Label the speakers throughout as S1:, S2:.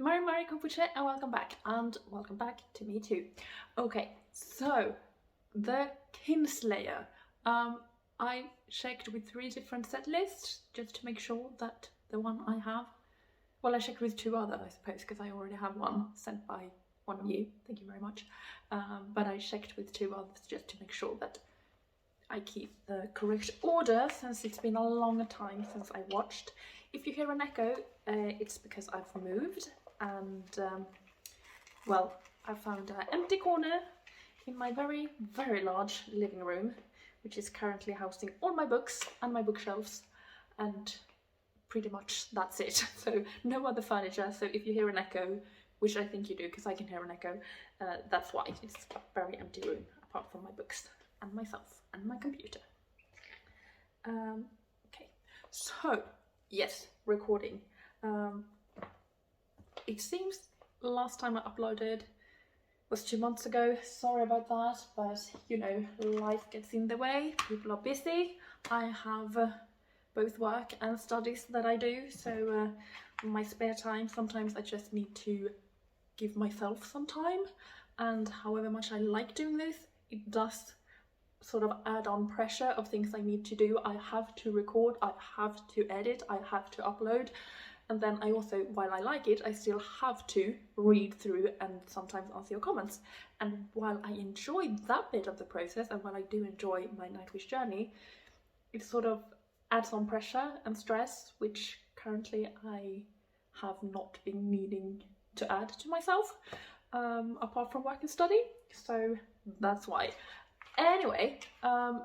S1: Mari Kombucha, and welcome back to me too. Okay, so the Kinslayer. I checked with 3 different set lists just to make sure that the one I have, well, I checked with 2 other, I suppose, because I already have one sent by one of you, thank you very much, but I checked with 2 others just to make sure that I keep the correct order, since it's been a long time since I watched. If you hear an echo, it's because I've moved, and well, I found an empty corner in my very, very large living room, which is currently housing all my books and my bookshelves, and pretty much that's it. So no other furniture, so if you hear an echo, which I think you do because I can hear an echo, that's why. It's a very empty room apart from my books and myself and my computer. Okay, so yes, recording. It seems last time I uploaded was 2 months ago. Sorry about that, but you know, life gets in the way, people are busy. I have both work and studies that I do, so in my spare time sometimes I just need to give myself some time, and however much I like doing this, it does sort of add on pressure of things I need to do. I have to record, I have to edit, I have to upload, and then I also, while I like it, I still have to read through and sometimes answer your comments. And while I enjoy that bit of the process, and while I do enjoy my Nightwish journey, it sort of adds on pressure and stress, which currently I have not been needing to add to myself, apart from work and study, so that's why. Anyway, I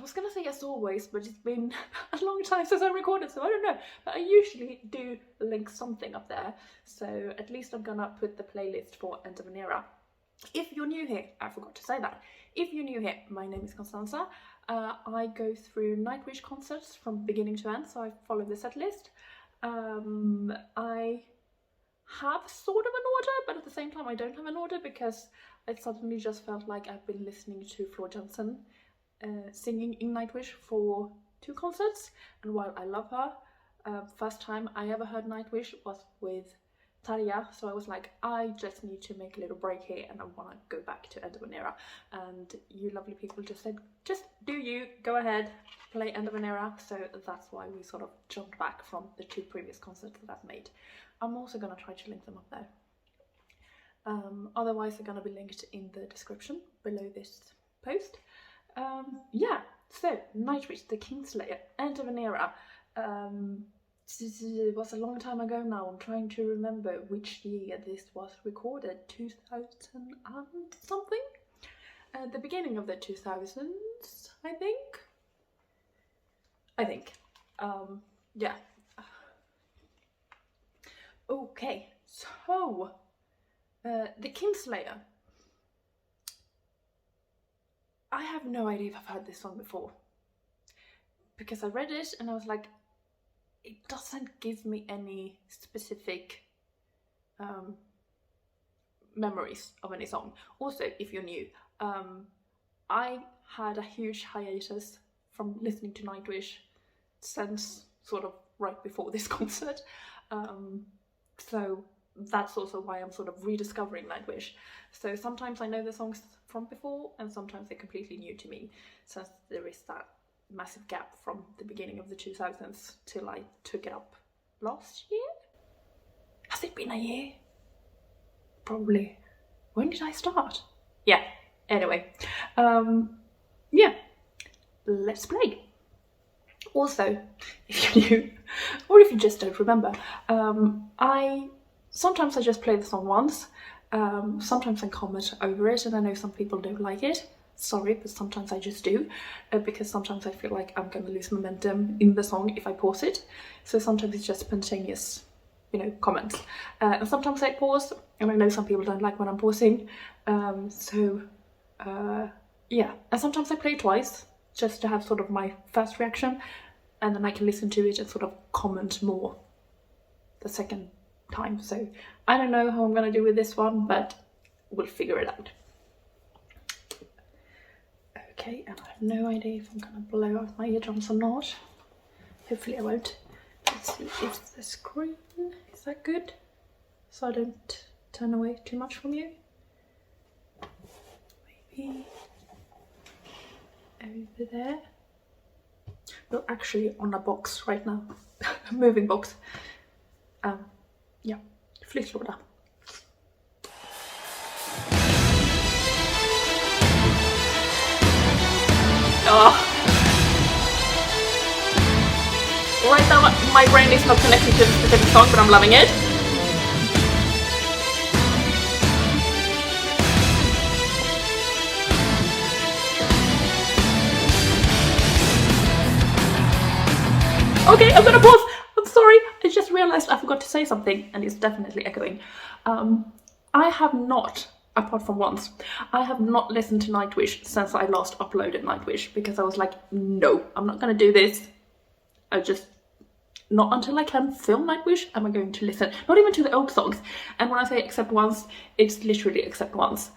S1: was gonna say as always, but it's been a long time since I recorded, so I don't know, but I usually do link something up there, so at least I'm gonna put the playlist for End of an Era. If you're new here, I forgot to say that, if you're new here, my name is Constanza. I go through Nightwish concerts from beginning to end, so I follow the set list. I have sort of an order, but at the same time I don't have an order, because I suddenly just felt like I've been listening to Floor Johnson singing in Nightwish for 2 concerts, and while I love her, first time I ever heard Nightwish was with Tarja, so I was like, I just need to make a little break here and I want to go back to End of an Era, and you lovely people just said, just do you, go ahead, play End of an Era, so that's why we sort of jumped back from the 2 previous concerts that I've made. I'm also going to try to link them up there. Otherwise they're going to be linked in the description below this post. Yeah, so Nightwish, the Kinslayer, End of an Era. It was a long time ago now. I'm trying to remember which year this was recorded. 2000 and something? The beginning of the 2000s, I think. Yeah. Okay, so the Kinslayer. I have no idea if I've heard this song before, because I read it and I was like, it doesn't give me any specific memories of any song. Also, if you're new, I had a huge hiatus from listening to Nightwish since sort of right before this concert, so that's also why I'm sort of rediscovering Nightwish. So sometimes I know the songs from before, and sometimes they're completely new to me, since there is that massive gap from the beginning of the 2000s till I took it up last year? Has it been a year? Probably. When did I start? Yeah, anyway. Yeah, let's play. Also, if you're new, or if you just don't remember, sometimes I just play the song once, sometimes I comment over it, and I know some people don't like it. Sorry, but sometimes I just do, because sometimes I feel like I'm going to lose momentum in the song if I pause it. So sometimes it's just spontaneous, you know, comments. And sometimes I pause, and I know some people don't like when I'm pausing. Yeah, and sometimes I play twice, just to have sort of my first reaction, and then I can listen to it and sort of comment more the second time. So I don't know how I'm going to do with this one, but we'll figure it out. Okay, and I have no idea if I'm going to blow out my eardrums or not. Hopefully I won't. Let's see if the screen, is that good? so I don't turn away too much from you. Maybe over there. We're actually on a box right now, a moving box. Ja, flyttlåda. Oh. Right now my brain is not connected to the specific song, but I'm loving it. Okay, I'm gonna pause. I'm sorry. I just realized I forgot to say something, and it's definitely echoing. I have not, apart from once, I have not listened to Nightwish since I last uploaded Nightwish, because I was like, no, I'm not gonna do this. Not until I can film Nightwish am I going to listen, not even to the old songs. And when I say except once, it's literally except once.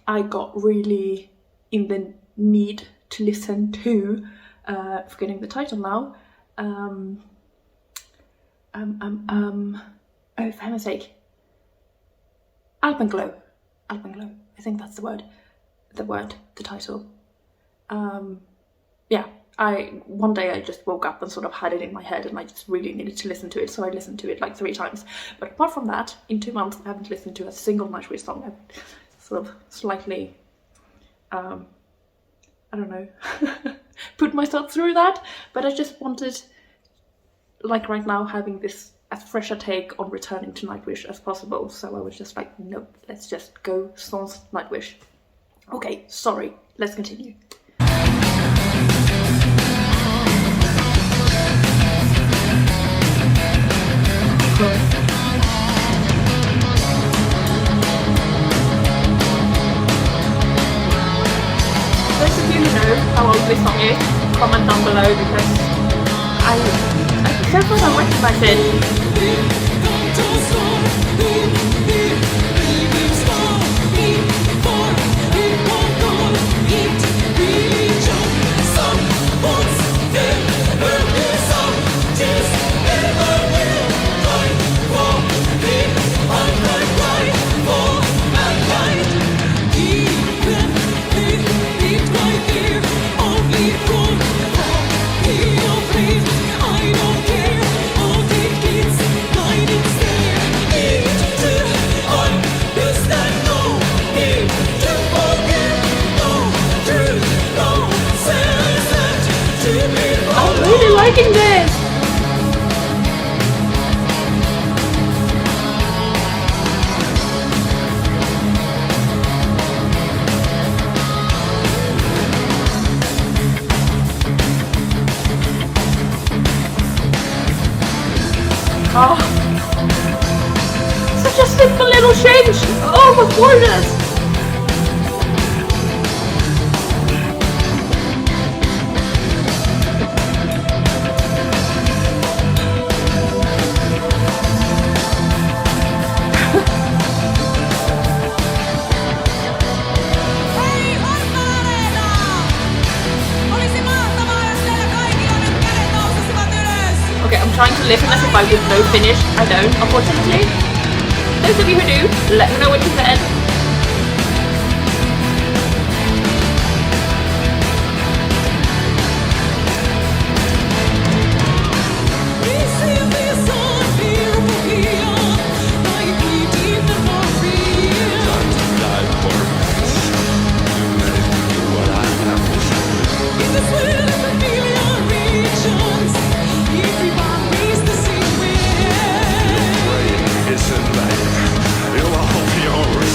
S1: I got really in the need to listen to, forgetting the title now, oh, for heaven's sake, Alpenglow, I think that's the title. Yeah, one day I just woke up and sort of had it in my head and I just really needed to listen to it, so I listened to it like 3 times. But apart from that, in 2 months I haven't listened to a single Nightwish song. I've sort of slightly, I don't know, put myself through that, but I just wanted, like right now, having this as fresh a take on returning to Nightwish as possible, so I was just like, nope, let's just go sans Nightwish. Okay, sorry, let's continue. Those of you who know how old this song is, comment down below, because I so far don't recognize it. Liking this! Oh, such a simple little change! Oh, my goodness! Trying to listen as if I would know Finnish. I don't, unfortunately. Those of you who do, let me know what you said.
S2: Isn't life? You'll all be always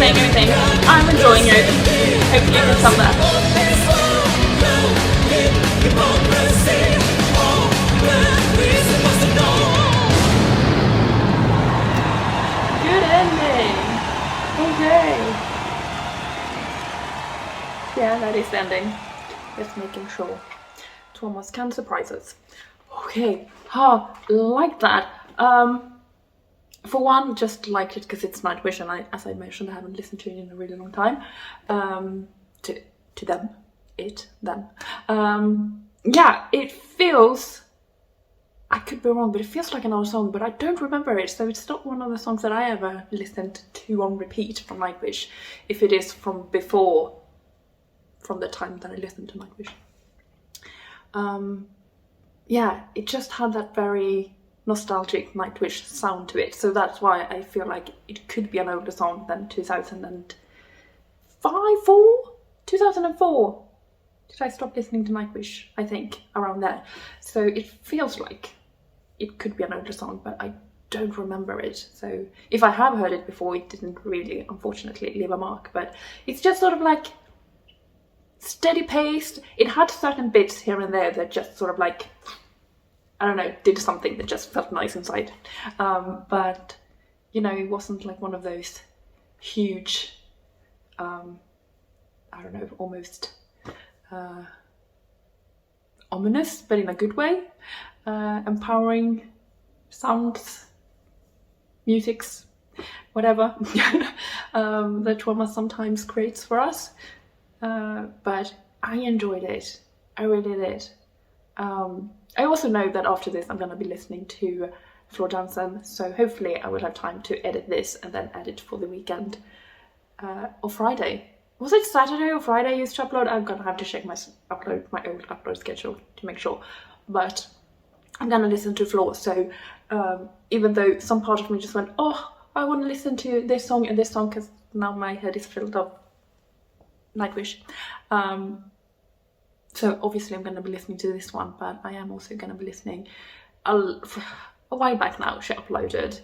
S1: saying anything. I'm enjoying it. Hopefully you can tell that. Good ending. Okay. Yeah, that is the ending. Just making sure Thomas can surprise us. Okay, like that. For one, just liked it because it's Nightwish, and as I mentioned, I haven't listened to it in a really long time. To them, yeah, it feels, I could be wrong, but it feels like another song, but I don't remember it, so it's not one of the songs that I ever listened to on repeat from Nightwish, if it is from before, from the time that I listened to Nightwish. Yeah, it just had that very nostalgic Nightwish sound to it, so that's why I feel like it could be an older song than 2004? Did I stop listening to Nightwish? I think around there. So it feels like it could be an older song, but I don't remember it. So if I have heard it before, it didn't really, unfortunately, leave a mark. But it's just sort of like steady paced. It had certain bits here and there that just sort of like, I don't know, did something that just felt nice inside. But, you know, it wasn't like one of those huge, I don't know, almost ominous, but in a good way, empowering sounds, musics, whatever, that Trauma sometimes creates for us. But I enjoyed it. I really did. I also know that after this I'm going to be listening to Floor Johnson, so hopefully I will have time to edit this and then edit for the weekend, or Friday. Was it Saturday or Friday I used to upload? I'm gonna have to check my old upload schedule to make sure. But I'm gonna listen to Floor, so even though some part of me just went, oh, I want to listen to this song and this song, because now my head is filled up Nightwish. So obviously I'm gonna be listening to this one, but I am also gonna be listening a while back now. She uploaded,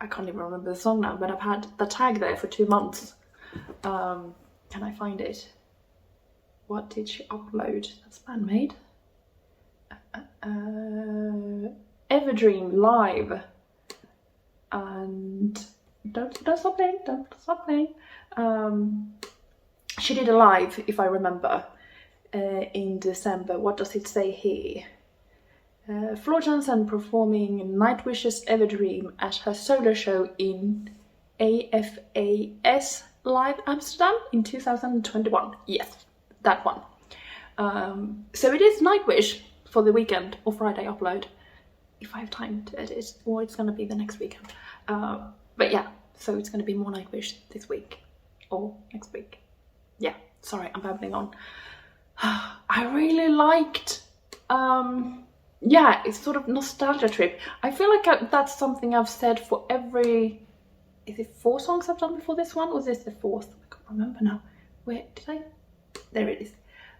S1: I can't even remember the song now, but I've had the tag there for 2 months. Can I find it? What did she upload? That's Bandmade. Everdream Live. And don't stop playing. She did a live, if I remember, in December. What does it say here? Floor Johnson performing Nightwish's Everdream at her solo show in AFAS Live Amsterdam in 2021. Yes, that one. So it is Nightwish for the weekend or Friday upload, if I have time to edit, or it's gonna be the next weekend. But yeah, so it's gonna be more Nightwish this week or next week. Yeah, sorry, I'm babbling on. I really liked, yeah, it's sort of nostalgia trip. I feel like that's something I've said for every, is it 4 songs I've done before this one? Or is this the 4th? I can't remember now. Where did I? There it is.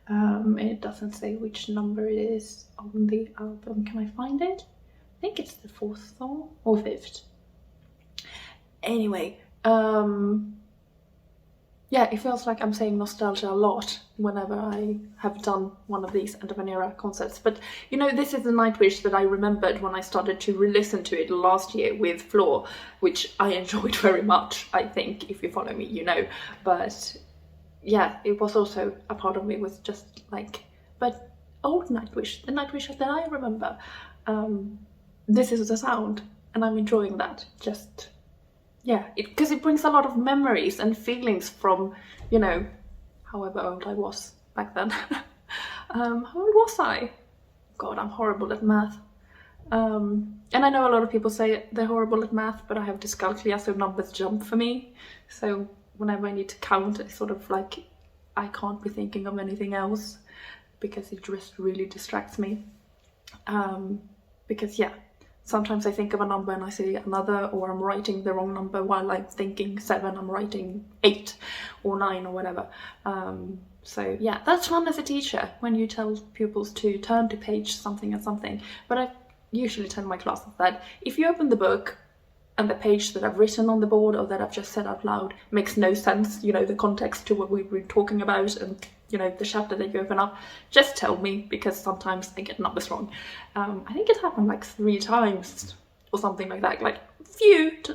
S1: It doesn't say which number it is on the album. Can I find it? I think it's the 4th song or 5th. Anyway, yeah, it feels like I'm saying nostalgia a lot whenever I have done one of these End of an Era concerts. But, you know, this is the Nightwish that I remembered when I started to re-listen to it last year with Floor, which I enjoyed very much, I think. If you follow me, you know. But, yeah, it was also, a part of me was just like, but old Nightwish, the Nightwish that I remember. This is the sound, and I'm enjoying that. Just... yeah, because it brings a lot of memories and feelings from, you know, however old I was back then. How old was I? God, I'm horrible at math. And I know a lot of people say they're horrible at math, but I have dyscalculia, so numbers jump for me. So whenever I need to count, it's sort of like I can't be thinking of anything else because it just really distracts me. Because yeah, sometimes I think of a number and I say another, or I'm writing the wrong number while I'm thinking 7, I'm writing 8 or 9 or whatever. So yeah, that's fun as a teacher when you tell pupils to turn to page something and something. But I usually tell my classes that if you open the book and the page that I've written on the board or that I've just said out loud makes no sense, you know, the context to what we've been talking about and, you know, the chapter that you open up, just tell me, because sometimes I get numbers wrong. I think it happened like 3 times or something like that, like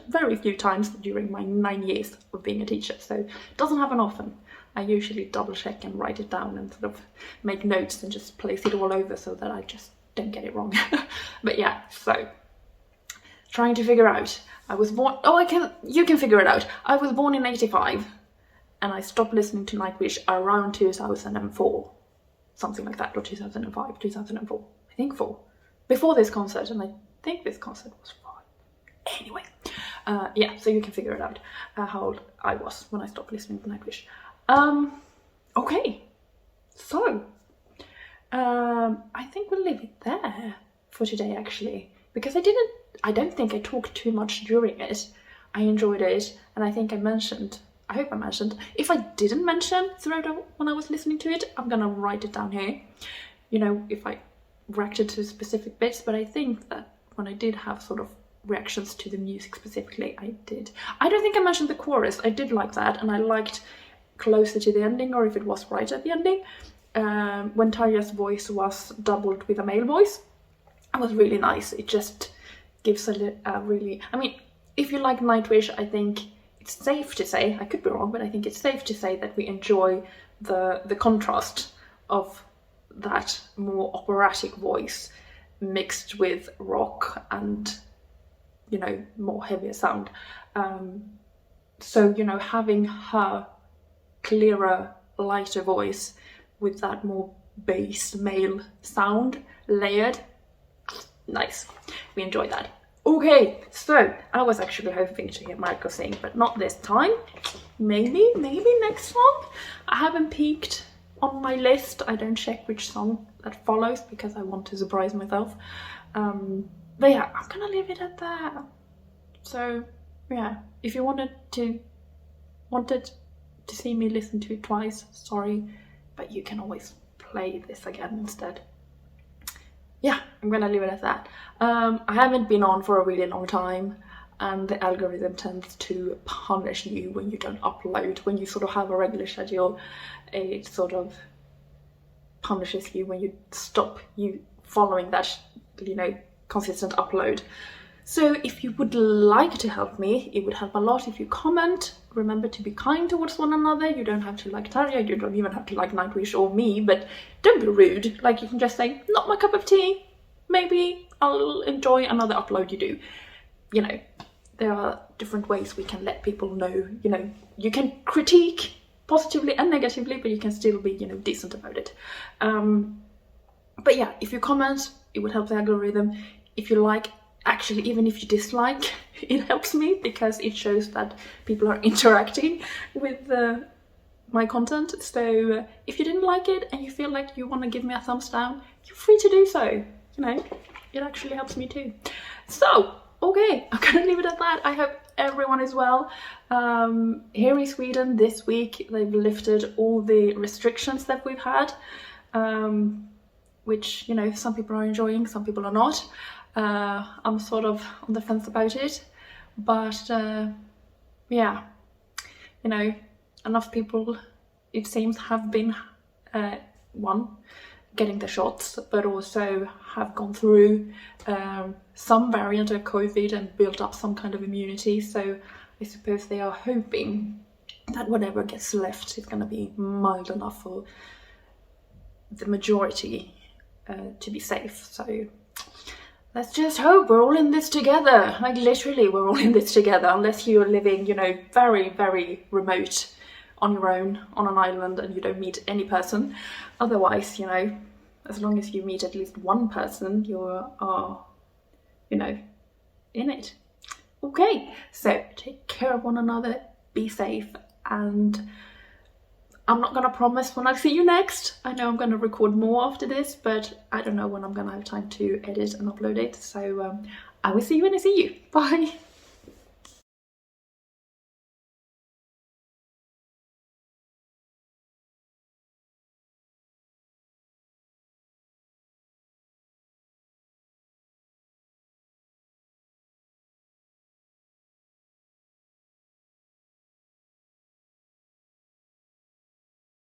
S1: very few times during my 9 years of being a teacher, so it doesn't happen often. I usually double check and write it down and sort of make notes and just place it all over so that I just don't get it wrong. But yeah, so trying to figure out. I was born, you can figure it out. I was born in 85 and I stopped listening to Nightwish around 2004. Something like that, or 2005, 2004. I think 4. Before this concert, and I think this concert was 5. Anyway, yeah, so you can figure it out how old I was when I stopped listening to Nightwish. Okay, so I think we'll leave it there for today, actually, because I don't think I talked too much during it. I enjoyed it, and I think I hope I mentioned. If I didn't mention throughout when I was listening to it, I'm gonna write it down here, you know, if I reacted to specific bits, but I think that when I did have sort of reactions to the music specifically, I did. I don't think I mentioned the chorus. I did like that, and I liked closer to the ending, or if it was right at the ending, when Tarja's voice was doubled with a male voice. It was really nice. It just gives a really, I mean, if you like Nightwish, I think it's safe to say, I could be wrong, but I think it's safe to say that we enjoy the contrast of that more operatic voice mixed with rock and, you know, more heavier sound. So, you know, having her clearer, lighter voice with that more bass male sound layered, nice. We enjoy that. Okay, so I was actually hoping to hear Marco sing, but not this time. Maybe next song. I haven't peeked on my list. I don't check which song that follows because I want to surprise myself. But yeah, I'm gonna leave it at that. So yeah, if you wanted to see me listen to it twice, sorry, but you can always play this again instead. Yeah, I'm gonna leave it at that. I haven't been on for a really long time, and the algorithm tends to punish you when you don't upload. When you sort of have a regular schedule, it sort of punishes you when you stop following that, you know, consistent upload. So if you would like to help me, it would help a lot if you comment. Remember to be kind towards one another. You don't have to like Tarja, you don't even have to like Nightwish or me, but don't be rude. Like, you can just say, not my cup of tea. Maybe I'll enjoy another upload you do. You know, there are different ways we can let people know, you know, you can critique positively and negatively, but you can still be, you know, decent about it. But yeah, if you comment, it would help the algorithm. If you like, actually, even if you dislike, it helps me because it shows that people are interacting with my content. So if you didn't like it and you feel like you want to give me a thumbs down, you're free to do so. You know, it actually helps me too. So, okay, I'm gonna leave it at that. I hope everyone is well. Here in Sweden this week, they've lifted all the restrictions that we've had, which, you know, some people are enjoying, some people are not. I'm sort of on the fence about it, but yeah, you know, enough people, it seems, have been getting the shots, but also have gone through some variant of COVID and built up some kind of immunity. So I suppose they are hoping that whatever gets left is going to be mild enough for the majority to be safe. So let's just hope we're all in this together. Like, literally, we're all in this together, unless you're living, you know, very, very remote on your own on an island and you don't meet any person. Otherwise, you know, as long as you meet at least one person, you are, you know, in it. Okay, so take care of one another, be safe, and I'm not gonna promise when I'll see you next. I know I'm gonna record more after this, but I don't know when I'm gonna have time to edit and upload it. So I will see you when I see you. Bye.